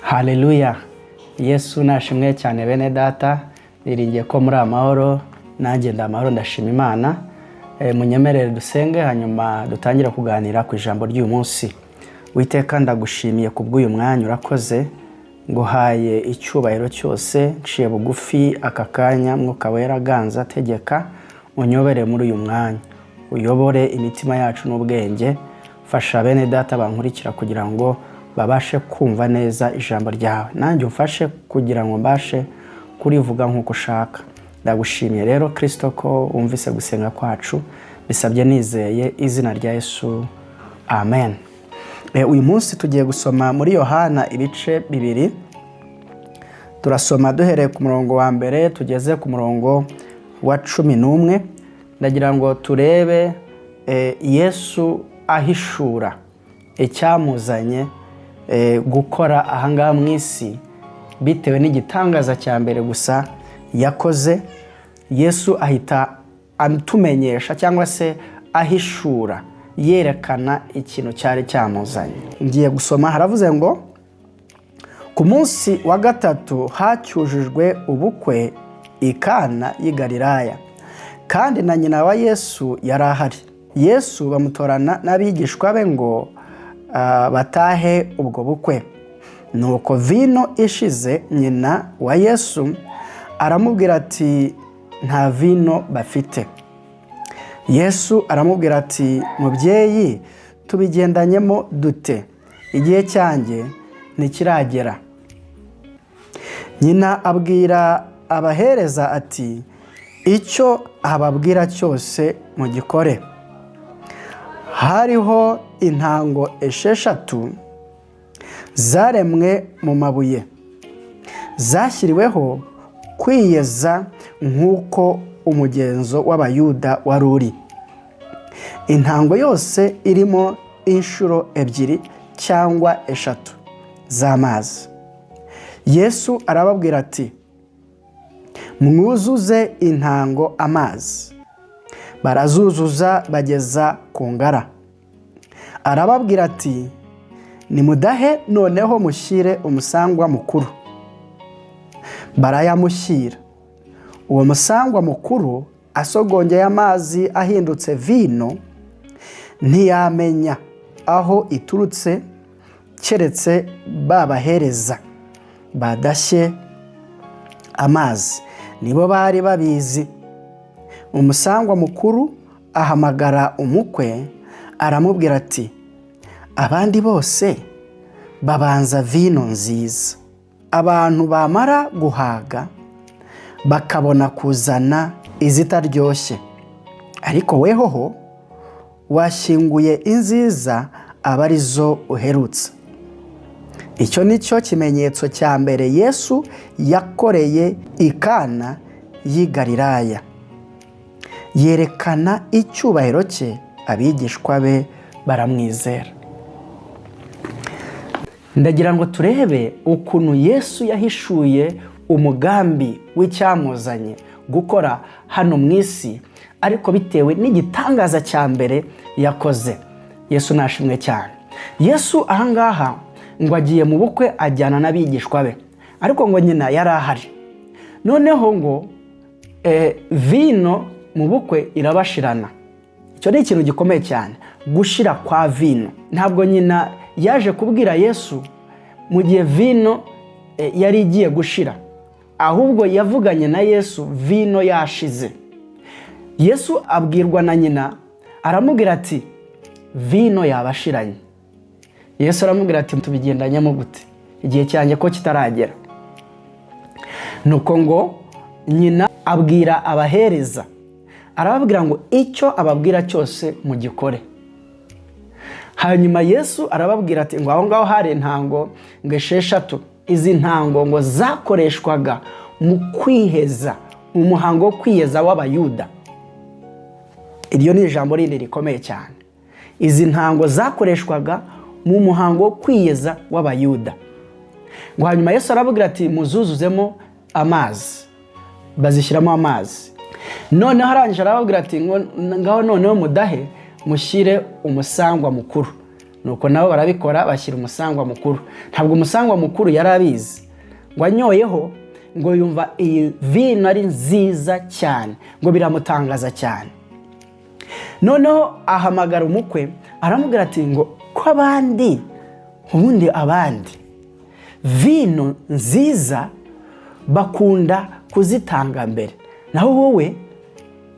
Haleluya. Yesu nashimwe cyane bene data, niringiye ko muri amahoro, nanjye ndamahoro ndashima Imana. Munyemerere dusenge hanyuma dutangira kuganira ku ijambo ry'uyu munsi. Uwiteka ndagushimiye kubw'uyu mwanya urakoze, nguhaye icyubahiro cyose, nciye bugufi aka kanya Mwuka Wera ganza tegeka, unyobere muri uyu mwanya. Uyobore imitima yacu n'ubwenge, fasha bene data bankurikira kugira ngo babashe kumva neza ijambo ryawe. Nanjye umfashe kugira ngo mbashe kurivuga nk'uko ushaka. Ndagushimiye rero Kristo ko wumvise gusenga kwacu, bisabye nizeye izina rya Yesu. Amen. Uyu munsi tugiye gusoma muri Yohana ibice bibiri. Turasoma duhereye ku murongo wa mbere tugeze ku murongo wa 11. Ndagira ngo turebe Yesu ahishura icyamuzanye gukora ahangaha mu isi bitewe n'igitangaza cya mbere gusa yakoze. Yesu ahita atumenyesha cyangwa se ahishura, yerekana ikintu cyari cyamuzanye. Ngiye gusoma, haravuze ngo ku munsi wa gatatu hacyujijwe ubukwe i Kana y'i Galilaya, kandi na nyina wa Yesu yari ahari. Yesu bamutorana n'abigishwa be ngo batahe ubwo bukwe. Nuko vino ishize, nyina wa Yesu aramubwira ati nta vino bafite. Yesu aramubwira ati mubyeyi, tubigendanyemo dute? Igihe cyanjye ntikiragera. Nyina abwira abahereza ati icyo ababwira cyose mugikore. Hariho intango 6 zaremwe mu mabuye, zashyiriweho kwiyeza nk'uko umugenzo w'Abayuda wari uri. Intango yose irimo inshuro 2 cyangwa 3 z'amazi. Yesu arababwira ati mwuzuze intango amazi. Barazuzuza bageza ku ngara. Arababwira ati nimudahe noneho mushyire umusangwa mukuru. Barayamushyira. Uwo musangwa mukuru asogongeye amazi ahindutse vino, ntiyamenya aho iturutse keretse babahereza badashye amazi, nibo bari babizi. Umusangwa mukuru ahamagara umukwe, aramubwira ati abandi bose babanza vino nziza. Abantu bamara guhaga bakabona kuzana izitaryoshye, ariko wehoho washyinguye inziza aba arizo uherutse. Icyo nicyo kimenyetso cya mbere Yesu yakoreye i Kana y'i Galilaya. Yerekana icyubahiro cye, abigishwa be baramwizera. Ndagira ngo turebe ukuntu Yesu yahishuye umugambi w'icyamuzanye gukora hano mu isi, ariko bitewe n'igitangaza cya mbere yakoze. Yesu nashimwe cyane. Yesu ahangaha ngo agiye mu bukwe ajyana n'abigishwa be, ariko ngo nyina yari ahari. Noneho ngo vino mu bukwe irabashirana. Icyo ni ikintu gikomeye cyane, gushira kwa vino. Ntabwo nyina yaje kubwira Yesu mu gihe vino yari igiye gushira, ahubwo yavuganye na Yesu vino yashize. Yesu abwirwa na nyina, aramubwira ati vino yabashiranye. Yesu aramubwira ati tubigendanyemo gute? Igihe cyanjye ko kitaragera. Nuko ngo nyina abwira abahereza, arababwira ngo icyo ababwira cyose mugikore. Hanyuma Yesu arababwira ati ngo aho ngaho hari intango ngo 6. Izi ntango ngo zakoreshwaga mu kwiheza, umuhango wo kwiyeza w'Abayuda. Iryo ni ijambo rindi rikomeye cyane. Izi ntango zakoreshwaga mu muhango wo kwiyeza w'Abayuda. Ngo hanyuma Yesu arababwira ati muzuzuzemo amazi. Bazishyiramo amazi. Noneho arangije arababwira ati ngaho noneho mudahe mushyire umusangwa mukuru. nuko nabo barabikora bashyira umusangwa mukuru. Ntabwo umusangwa mukuru yari abizi, ngo anyoyeho ngo yumva iyi vino ari nziza cyane, ngo biramutangaza cyane. Noneho ahamagara umukwe aramubwira ati ngo ko abandi ubundi abandi vino nziza bakunda kuzitanga mbere, naho wowe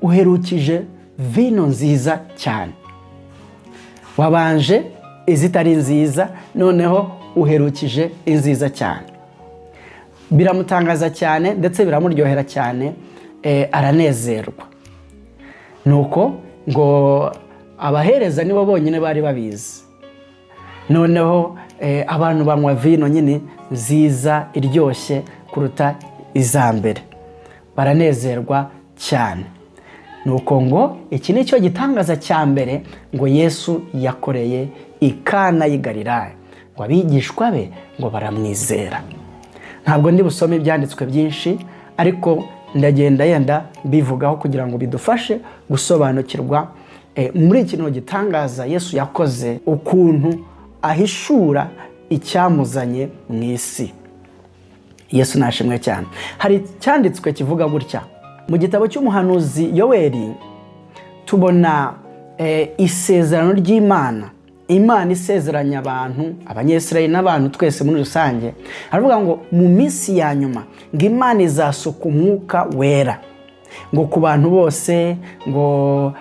uherukije vino nziza cyane. Wabanje izitari nziza, noneho uherukije inziza cyane. Biramutangaza cyane ndetse biramuryohera cyane, aranezerwa. Nuko ngo abahereza nibo bonyine bari babizi. Noneho abantu banywa vino nyine nziza iryoshye kuruta iza mbere, baranezerwa cyane. Nuko ngo iki ni cyo gitangaza cya mbere ngo Yesu yakoreye i Kana y'i Galilaya, ngo abigishwa be ngo baramwizera. Ntabwo ndi busome ibyanditswe byinshi, ariko ndagenda yenda bivugaho kugira ngo bidufashe gusobanukirwa muri kino gitangaza Yesu yakoze, ukuntu ahishura icyamuzanye mu isi. Yesu nashimwe cyane. Hari cyanditswe kivuga gutya mu gitabo cy'umuhanuzi Yoweli, tubona isezerano ry'Imana. Imana isezeranya abantu, abanyesirayeli n'abantu twese muri rusange. Aravuga ngo mu minsi ya nyuma ngo Imana izasuka umwuka wera, ngo ku bantu bose, ngo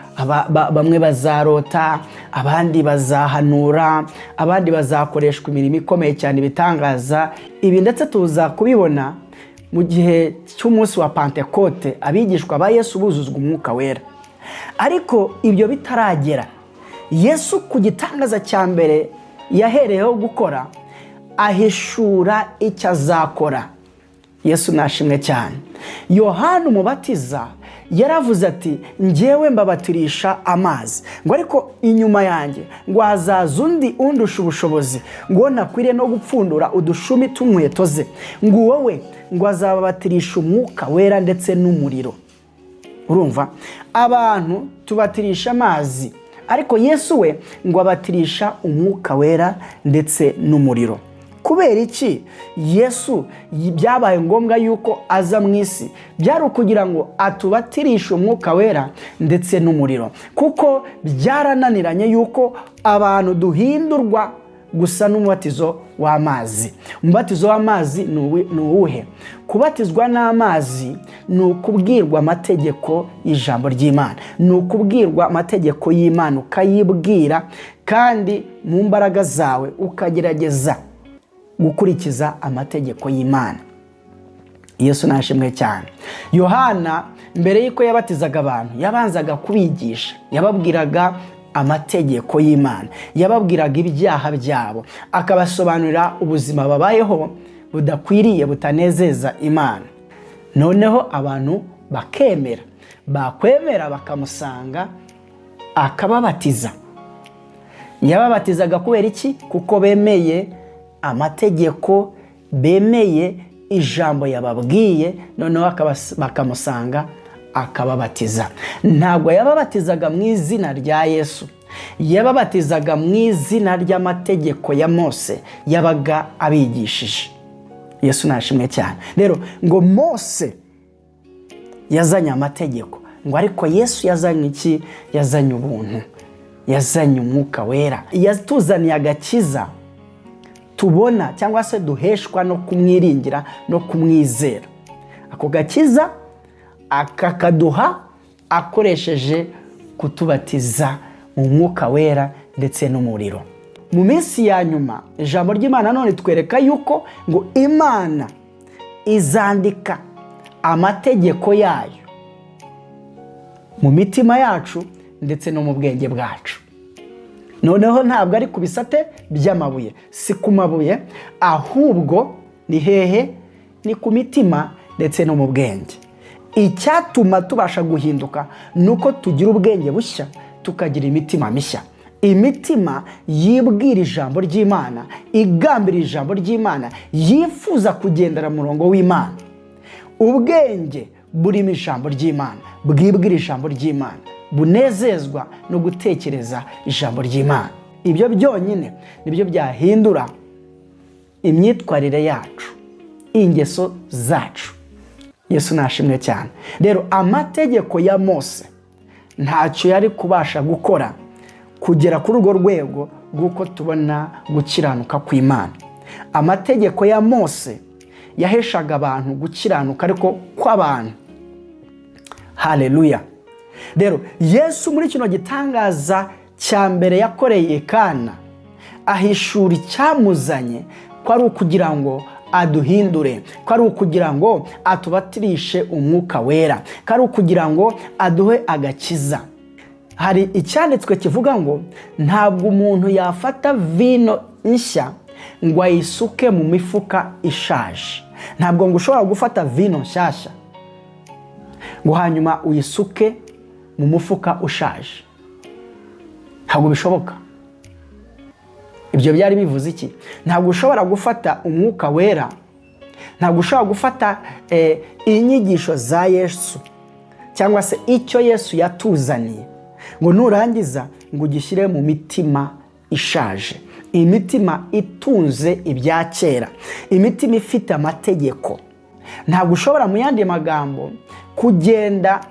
bamwe bazarota, abandi bazahanura, abandi bazakoreshwa imirimo ikomeye cyane ibitangaza. Ibi ndetse tuza kubibona mu gihe cy'umunsi wa Pentekote, abigishwa ba Yesu buzuzwa umwuka wera. Ariko ibyo bitaragera, Yesu ku gitangaza cya mbere yahereyeho gukora, ahishura icyo azakora. Yesu nashimwe cyane. Yohana umubatiza yaravuze ati njyewe mbabatirisha amazi, ngo ariko inyuma yanjye ngo hazaza undi undusha ubushobozi, ngo nakwiriye no gupfundura udushumi tw'inkweto ze, ngo wowe ngo azababatirisha umwuka wera ndetse n'umuriro. Urumva, abantu tubatirisha amazi, ariko Yesu we ngo abatirisha umwuka wera ndetse n'umuriro. Kubera iki Yesu byabaye ngombwa yuko aza mu isi? Byari ukugira ngo atubatirishe umwuka wera ndetse n'umuriro, kuko byarananiranye yuko abantu duhindurwa gusa n'umubatizo w'amazi. Umubatizo w'amazi ni uwuhe? Kubatizwa n'amazi ni ukubwirwa amategeko y'ijambo ry'Imana, ni ukubwirwa amategeko y'Imana ukayibwira, kandi mu mbaraga zawe ukagerageza gukurikiza amategeko y'Imana. Yesu nashimwe cyane. Yohana mbere y'uko yabatizaga abantu yabanzaga kubigisha, yababwiraga amategeko y'Imana, yababwiraga ibyaha byabo, akabasobanurira ubuzima babayeho budakwiriye, butanezeza Imana. Noneho abantu bakemera, bakwemera bakamusanga akababatiza. Yababatizaga kubera iki? Kuko bemeye amategeko, bemeye ijambo yababwiye, noneho bakamusanga akababatiza. Ntabwo yababatizaga mu izina rya Yesu, yababatizaga mu izina ry'amategeko ya Mose yabaga abigishije. Yesu nashimwe cyane. Rero ngo Mose yazanye amategeko, ngo ariko Yesu yazanye iki? Yazanye ubuntu, yazanye umwuka wera, yatuzaniye agakiza tubona cyangwa se duheshwa no kumwiringira no kumwizera. Ako gakiza akakaduha akoresheje kutubatiza mu mwuka wera ndetse n'umuriro. Mu minsi ya nyuma ijambo ry'Imana none twereka yuko ngo Imana izandika amategeko yayo mu mitima yacu ndetse no mu bwenge bwacu. Noneho ntabwo ari ku bisate by'amabuye, si ku mabuye, ahubwo ni hehe? Ni ku mitima ndetse no mu bwenge. Icyatuma tubasha guhinduka nuko tugira ubwenge bushya, tukagira imitima mishya. Imitima yibwira ijambo ry'Imana, igambira ijambo ry'Imana, yifuza kugendera mu murongo w'Imana. Ubwenge burimo ijambo ry'Imana, bwibwira ijambo ry'Imana, bunezezwa no gutekereza ijambo ry'Imana. ibyo byonyine nibyo byahindura imyitwarire yacu, ingeso zacu. Yesu nashimwe cyane. Rero amategeko ya Mose ntacyo yari kubasha gukora kugera kuri urwo rwego rw'uko tubona gukiranuka kw'Imana. Amategeko ya Mose yaheshaga abantu gukiranuka ariko kw'abantu. Haleluya. Rero Yesu muri kino gitangaza cya mbere yakoreye Kana ahishura icyamuzanye ko ari ukugira ngo aduhindure, ko ari ukugira ngo atubatirishe umwuka wera, ko ari ukugira ngo aduhe agakiza. Hari icyanditswe kivuga ngo ntabwo umuntu yafata vino nshya ngo ayisuke mu mifuka ishaje. Ntabwo ngo ushobora gufata vino nshyashya ngo hanyuma uyisuke mu mufuka ushaje. Ntabwo bishoboka. Ibyo byari bivuze iki? Ntabwo ushobora gufata umwuka wera, ntabwo ushobora gufata inyigisho za Yesu cyangwa se icyo Yesu yatuzaniye ngo nurangiza ngo ugishyire mu mitima ishaje, imitima itunze ibya kera, imitima ifite amategeko. Ntabwo ushobora mu yandi magambo kugenda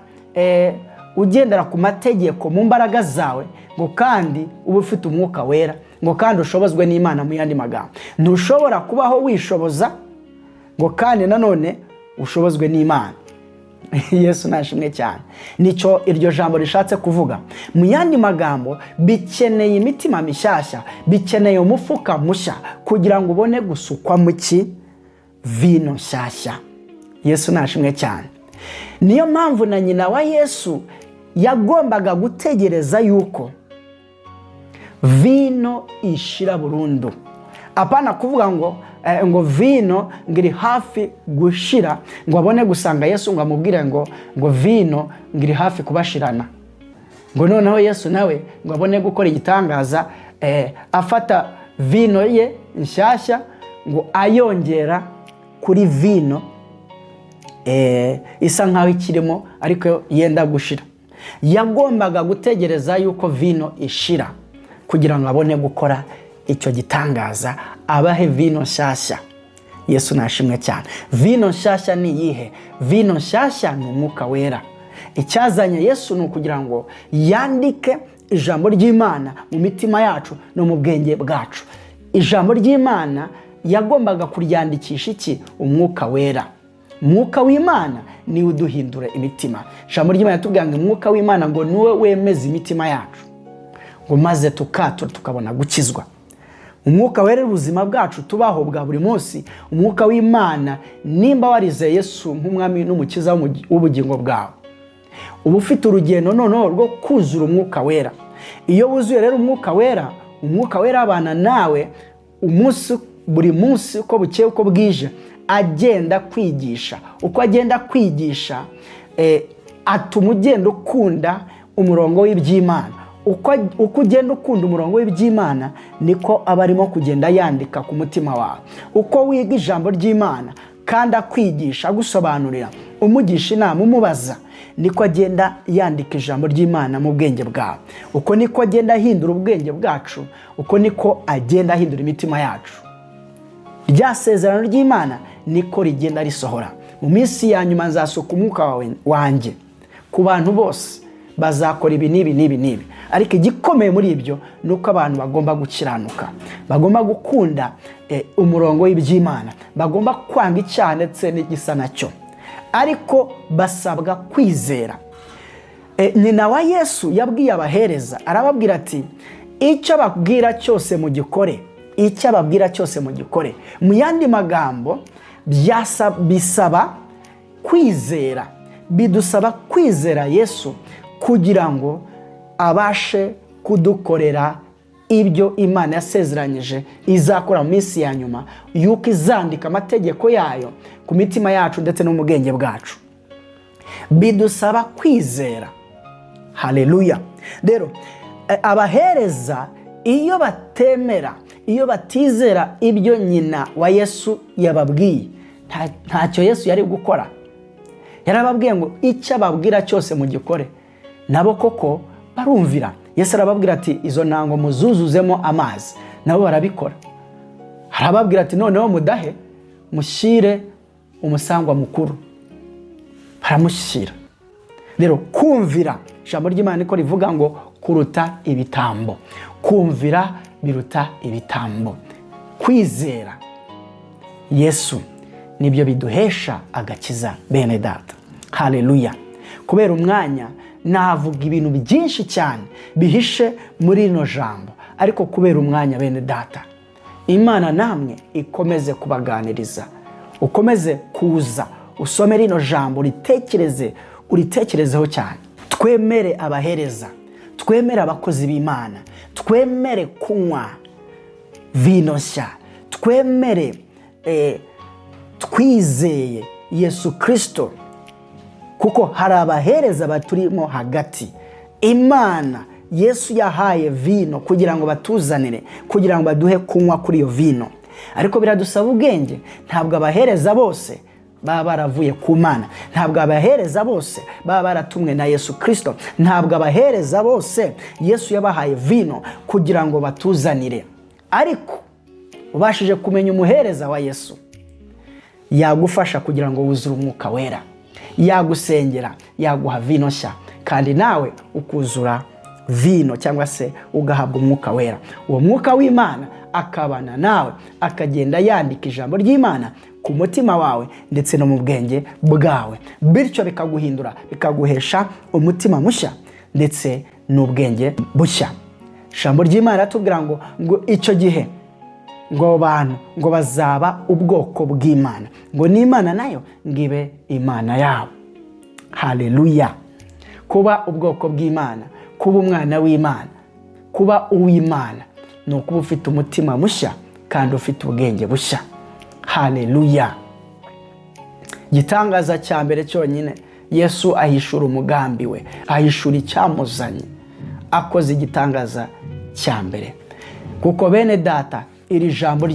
ugendera ku mategeko mu mbaraga zawe ngo kandi uba ufite umwuka wera, ngo kandi ushobozwe n'Imana. Mu yandi magambo ntushobora kubaho wishoboza ngo kandi nanone ushobozwe n'Imana. Yesu nashimwe cyane. Nicyo iryo jambo rishatse kuvuga. Mu yandi magambo bikeneye imitima mishyashya, bikeneye umufuka mushya kugira ngo ubone gusukwa mu vino nshyashya. Yesu nashimwe cyane. Niyo mpamvu na nyina wa Yesu yagombaga gutegereza yuko vino ishira burundu. Apana kuvuga ngo vino ngiri hafi gushira ngo abone gusanga Yesu ngo amubwire ngo vino ngiri hafi kubashirana, ngo noneho Yesu nawe ngo abone gukora igitangaza afata vino ye nshyashya ngo ayongera kuri vino isa nkaho ikirimo ariko yenda gushira. Yagombaga gutegereza yuko vino ishira kugira ngo abone gukora icyo gitangaza, abahe vino nshyashya. Yesu nashimwe cyane. Vino nshyashya ni iyihe? Vino nshyashya ni umwuka wera. Icyazanye Yesu ni ukugira ngo yandike ijambo ry'Imana mu mitima yacu no mu bwenge bwacu. Ijambo ry'Imana yagombaga kuryandikisha iki? Umwuka wera. Umwuka w'Imana ni uduhindura imitima. Ijambo ry'Imana tubwira ngo umwuka w'Imana ngo niwe wemeza imitima yacu ngo maze tukatura tukabona gukizwa. Umwuka wera ubuzima bwacu tubaho bwa buri munsi. Umwuka w'Imana nimba warizeye Yesu nk'umwami n'umukiza w'ubugingo bwawe, uba ufite urugendo noneho rwo kuzura umwuka wera. Iyo wuzuye rero umwuka wera abana nawe buri munsi uko bukeye uko bwije agenda kwigisha. Uko agenda kwigisha atuma ugenda ukunda umurongo w'iby'Imana. Uko ugenda ukunda umurongo w'iby'Imana niko aba arimo kugenda yandika ku mutima wawe. Uko wiga ijambo ry'Imana kandi akwigisha, agusobanurira, umugisha inama, umubaza, niko agenda yandika ijambo ry'Imana mu bwenge bwawe. Uko niko agenda ahindura ubwenge bwacu, uko niko agenda ahindura imitima yacu. Rya sezerano ry'Imana niko rigenda risohora. Mu minsi ya nyuma nzasuka umwuka wanjye ku bantu bose, bazakora ibi n'ibi. Ariko igikomeye muri ibyo ni uko abantu bagomba gukiranuka, bagomba gukunda umurongo w'iby'Imana, bagomba kwanga icyaha ndetse n'igisa nacyo, ariko basabwa kwizera. Nyina wa Yesu yabwiye abahereza, arababwira ati icyo babwira cyose mugikore, icyo ababwira cyose mugikore. Mu yandi magambo bisaba kwizera, bidusaba kwizera Yesu kugira ngo abashe kudukorera ibyo Imana yasezeranyije izakora mu minsi ya nyuma, yuko izandika amategeko yayo ku mitima yacu ndetse no mu bwenge bwacu. Bidusaba kwizera. Haleluya. Rero abahereza iyo batemera, iyo batizera ibyo nyina wa Yesu yababwiye, ntacyo Yesu yari gukora. Yarababwiye ngo icyo ababwira cyose mugikore. Nabo koko barumvira. Yesu arababwira ati izo ntango muzuzuzemo amazi, nabo barabikora. Arababwira ati noneho mudahe mushyire umusangwa mukuru, baramushyira. Rero kumvira, ijambo ry'Imana niko rivuga ngo kuruta ibitambo. Kumvira biruta ibitambo. Kwizera Yesu nibyo biduhesha agakiza bene data. Haleluya. Kubera umwanya navuga ibintu byinshi cyane bihishe muri rino jambo, ariko kubera umwanya bene data, Imana namwe ikomeze kubaganiriza, ukomeze kuza usome rino jambo, uritekerezeho cyane. Twemere abahereza, twemere abakozi b'Imana, twemere kunywa vino nshya, twemere twizeye Yesu Kristo, kuko hari abahereza baturimo hagati. Imana Yesu yahaye vino kugira ngo batuzanire, kugira ngo baduhe kunywa kuri iyo vino, ariko biradusaba ubwenge. Ntabwo abahereza bose baba baravuye ku Mana, ntabwo abahereza bose baba baratumwe na Yesu Kristo, ntabwo abahereza bose Yesu yabahaye vino kugira ngo batuzanire. Ariko ubashije kumenya umuhereza wa Yesu, yagufasha kugira ngo wuzure umwuka wera, yagusengera, yaguha vino nshya, kandi nawe ukuzura vino cyangwa se ugahabwa umwuka wera. Uwo mwuka w'Imana akabana nawe, akagenda yandika ijambo ry'Imana ku mutima wawe ndetse no mu bwenge bwawe, bityo bikaguhindura, bikaguhesha umutima mushya ndetse n'ubwenge bushya. Ijambo ry'Imana ratubwira ngo icyo gihe ngo bantu ngo bazaba ubwoko bw'Imana, ngo n'Imana nayo ngibe Imana yabo. Haleluya. Kuba ubwoko bw'Imana, kuba umwana w'Imana, kuba uw'Imana, ni ukuba ufite umutima mushya kandi ufite ubwenge bushya. Haleluya. Gitangaza cya mbere cyonyine, Yesu ahishura umugambi we, ahishura icyamuzanye, akoze igitangaza cya mbere. Kuko bene data, iri jambo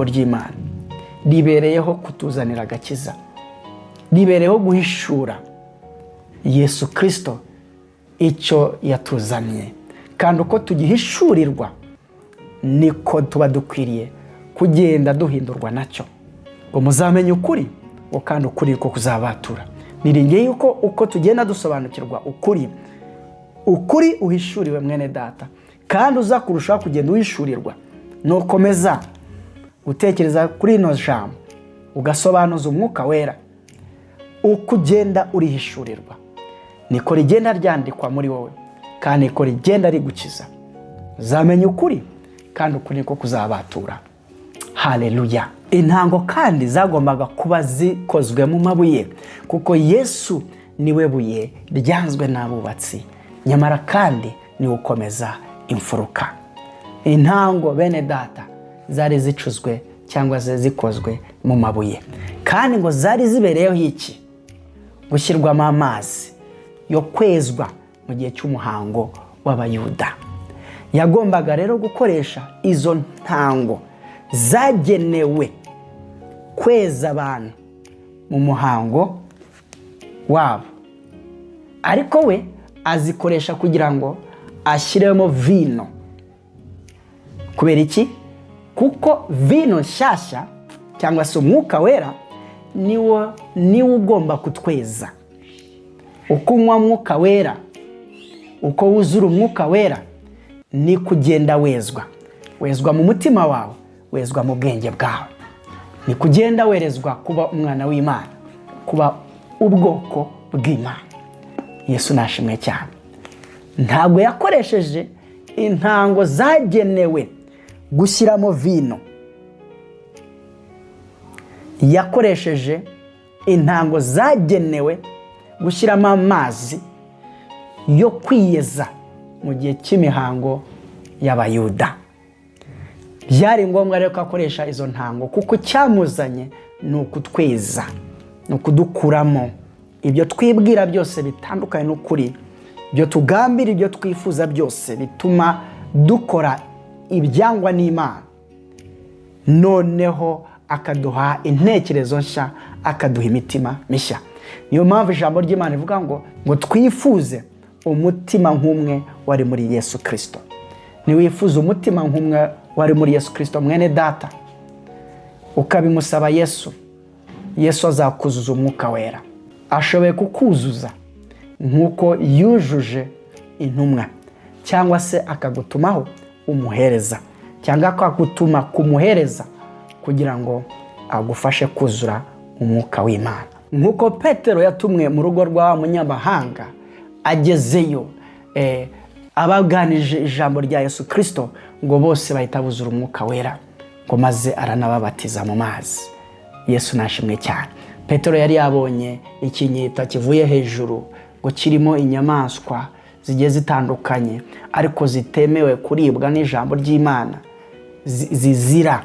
ry'Imana ribereyeho kutuzanira agakiza, ribereyeho guhishura Yesu Kristo icyo yatuzaniye, kandi uko tugihishurirwa niko tuba dukwiriye kugenda duhindurwa nacyo, ngo muzamenye ukuri, kandi ukuri ko kuzabatura. Niringiye yuko uko tugenda dusobanukirwa ukuri uhishuriwe mwene data, kandi uzakurushaho kugenda uhishurirwa nukomeza gutekereza kuri ino jambo, ugasobanuza umwuka wera, uko ugenda urihishurirwa niko rigenda ryandikwa muri wowe, kandi niko rigenda rigukiza. Uzamenye ukuri, kandi ukuri niko kuzabatura. Haleluya. Intango kandi zagombaga kuba zikozwe mu mabuye, kuko Yesu niwe buye ryanzwe n'abubatsi, nyamara kandi niwe ukomeza imfuruka. Intango bene data zari zicuzwe cyangwa zikozwe mu mabuye, kandi ngo zari zibereyeho iki? Gushyirwamo amazi yo kwezwa mu gihe cy'umuhango w'Abayuda. Yagombaga rero gukoresha izo ntango zagenewe kweza abantu mu muhango wabo, ariko we azikoresha kugira ngo ashyiremo vino. Kubera iki? Kuko vino nshyashya cyangwa se umwuka wera niwo ugomba kutweza. Uko unywa mwuka wera, uko wuzura umwuka wera, ni kugenda wezwa mu mutima wawe, wezwa mu bwenge bwawe, ni kugenda werezwa kuba umwana w'Imana, kuba ubwoko bw'Imana. Yesu nashimwe cyane. Ntabwo yakoresheje intango zagenewe gushyiramo vino, yakoresheje intango zagenewe gushyiramo amazi yo kwiyeza mu gihe cy'imihango y'Abayuda. Byari ngombwa rero ko akoresha izo ntango, kuko cyamuzanye ni ukutweza, ni ukudukuramo ibyo twibwira byose bitandukanye n'ukuri, ibyo tugambira, ibyo twifuza byose bituma dukora ibyangwa n'Imana. Noneho akaduha intekerezo nshya, akaduha imitima mishya. Niyo mpamvu ijambo ry'Imana rivuga ngo twifuze umutima nk'umwe wari muri Yesu Kristo? Niwifuza umutima nk'umwe wari muri Yesu Kristo mwene data, ukabimusaba Yesu, Yesu azakuzuza umwuka wera. Ashoboye kukuzuza nk'uko yujuje intumwa, cyangwa se akagutumaho umuhereza, cyangwa akagutuma kumuhereza kugira ngo agufashe kuzura umwuka w'Imana. Nk'uko Petero yatumwe mu rugo rwa munyamahanga, agezeyo abaganije ijambo rya Yesu Kristo, ngo bose bahita buzura umwuka wera, ngo maze aranababatiza mu mazi. Yesu nashimwe cyane. Petero yari yabonye ikinyita kivuye hejuru, ngo kirimo inyamaswa zigiye zitandukanye ariko zitemewe kuribwa n'ijambo ry'Imana, zizira.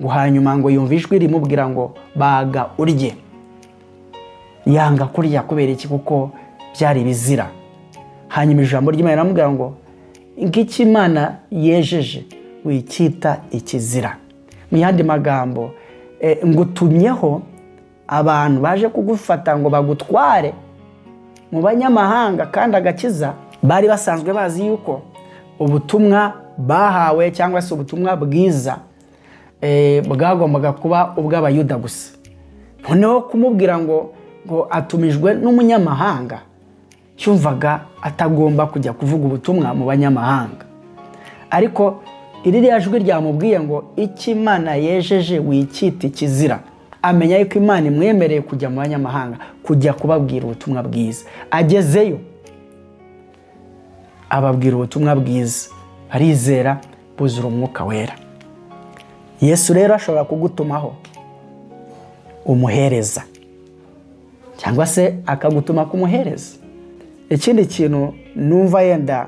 Ngo hanyuma ngo yumva ijwi rimubwira ngo baga urye. Yanga kurya kubera iki? Kuko byari bizira. Hanyuma ijambo ry'Imana riramubwira ngo ngiki Imana yejeje wikita ikizira. Mu yandi magambo, ngutumyeho abantu baje kugufata ngo bagutware mu banyamahanga, kandi agakiza bari basanzwe bazi yuko ubutumwa bahawe cyangwa se ubutumwa bwiza bwagombaga kuba ubw'Abayuda gusa. Noneho kumubwira ngo atumijwe n'umunyamahanga, cyumvaga atagomba kujya kuvuga ubutumwa mu banyamahanga. Ariko iririya jwi ryamubwiye ngo iki Imana yejeje wikita ikizira. Amenya yuko Imana imwemereye kujya mu banyamahanga, kujya kubabwira ubutumwa bwiza. Agezeyo ababwira ubutumwa bwiza, barizera, buzura umwuka wera. Yesu rero ashobora kugutumaho umuhereza, cyangwa se akagutuma kumuhereza. Ikindi kintu numva yenda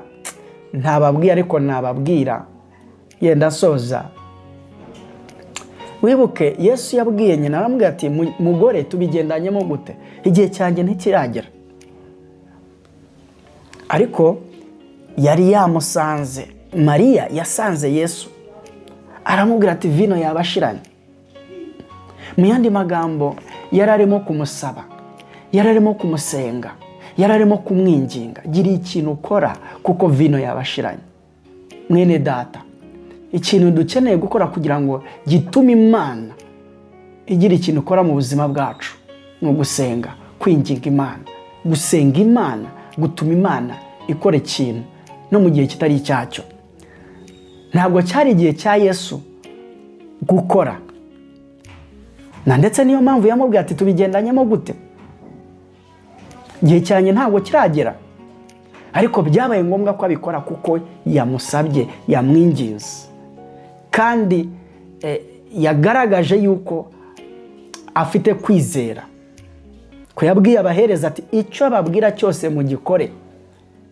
ntababwira ariko nababwira yenda soza, wibuke Yesu yabwiye nyina, aramubwira ati mugore tubigendanyemo gute? Igihe cyanjye ntikiragera. Ariko yari yamusanze, Mariya yasanze Yesu, aramubwira ati vino yabashiranye. Mu yandi magambo, yari arimo kumusaba, yari arimo kumusenga, yari arimo kumwinginga, gira ikintu ukora kuko vino yabashiranye. Mwene data, ikintu dukeneye gukora kugira ngo gitume Imana igira ikintu ukora mu buzima bwacu, ni gusenga, kwinginga Imana. Gusenga Imana gutuma Imana ikora ikintu no mu gihe kitari icyacyo. Ntabwo cyari igihe cya Yesu gukora, na ndetse niyo mpamvu yamubwiye ati tubigendanyemo gute? Igihe cyanjye ntabwo kiragera. Ariko byabaye ngombwa ko abikora kuko yamusabye, yamwinginze, kandi yagaragaje yuko afite kwizera. Ko yabwiye abahereza ati icyo babwira cyose mu gikore.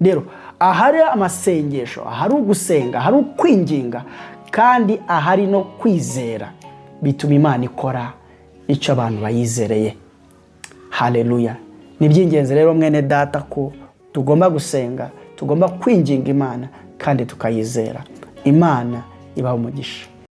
Rero ahari amasengesho, ahari ugusenga, ahari ukwinginga, kandi ahari no kwizera, bituma Imana ikora icyo abantu bayizereye. Haleluya. Ni by'ingenzi rero mwene data ko tugomba gusenga, tugomba kwinginga Imana kandi tukayizera. Imana ibahe umugisha.